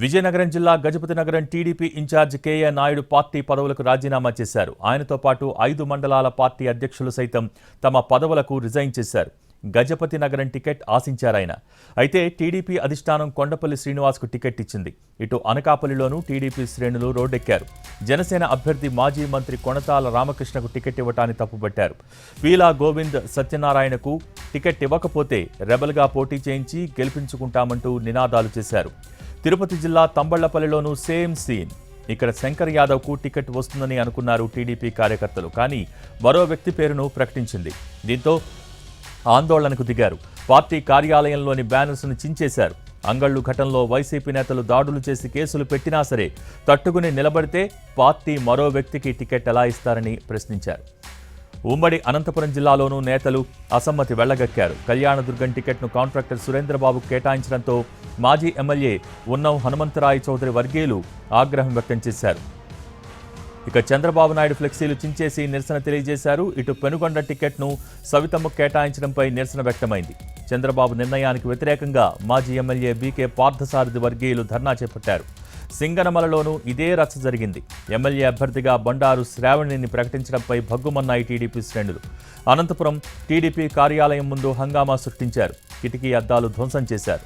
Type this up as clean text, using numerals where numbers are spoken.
విజయనగరం జిల్లా Gajapathi Nagaram TDP incharge KA Naidu party పదవులకు రాజీనామా చేశారు. ఆయనతో పాటు 5 మండలాల పార్టీ అధ్యక్షులు సైతం తమ పదవులకు రిజైన్ చేశారు. గజపతి నగరం టికెట్ ఆశించారాయన. అయితే టీడీపీ అధిష్టానం కొండపల్లి శ్రీనివాస్కు టికెట్ ఇచ్చింది. ఇటు అనకాపల్లిలోనూ టీడీపీ శ్రేణులు రోడ్డెక్కారు. జనసేన అభ్యర్థి మాజీ మంత్రి కొణతాల రామకృష్ణకు టికెట్ ఇవ్వటాన్ని తప్పుపట్టారు. పీలా గోవింద్ సత్యనారాయణకు టికెట్ ఇవ్వకపోతే రెబల్గా పోటీ చేయించి గెలిపించుకుంటామంటూ నినాదాలు చేశారు. తిరుపతి జిల్లా తంబళ్లపల్లిలోనూ సేమ్ సీన్. ఇక్కడ శంకర్ యాదవ్కు టికెట్ వస్తుందని అనుకున్నారు టీడీపీ కార్యకర్తలు. కానీ మరో వ్యక్తి పేరును ప్రకటించింది. దీంతో ఆందోళనకు దిగారు. పార్టీ కార్యాలయంలోని బ్యానర్స్ను చించేశారు. అంగళ్లు ఘటనలో వైసీపీ నేతలు దాడులు చేసి కేసులు పెట్టినా సరే తట్టుకుని నిలబడితే పార్టీ మరో వ్యక్తికి టికెట్ ఎలా ఇస్తారని ప్రశ్నించారు. ఉమ్మడి అనంతపురం జిల్లాలోనూ నేతలు అసమ్మతి వెళ్లగక్కారు. కళ్యాణదుర్గం టికెట్ను కాంట్రాక్టర్ సురేంద్రబాబు కేటాయించడంతో మాజీ ఎమ్మెల్యే ఉన్నం హనుమంతరాయ చౌదరి వర్గీయులు ఆగ్రహం వ్యక్తం చేశారు. ఇక చంద్రబాబు నాయుడు ఫ్లెక్సీలు చించేసి నిరసన తెలియజేశారు. ఇటు పెనుగొండ టికెట్ను సవితమ్మకు కేటాయించడంపై నిరసన వ్యక్తమైంది. చంద్రబాబు నిర్ణయానికి వ్యతిరేకంగా మాజీ ఎమ్మెల్యే బీకే పార్థసారథి వర్గీయులు ధర్నా చేపట్టారు. సింగనమలలోనూ ఇదే రచ్చ జరిగింది. ఎమ్మెల్యే అభ్యర్థిగా బండారు శ్రావణిని ప్రకటించడంపై భగ్గుమన్నాయి టీడీపీ శ్రేణులు. అనంతపురం టీడీపీ కార్యాలయం ముందు హంగామా సృష్టించారు. కిటికీ అద్దాలు ధ్వంసం చేశారు.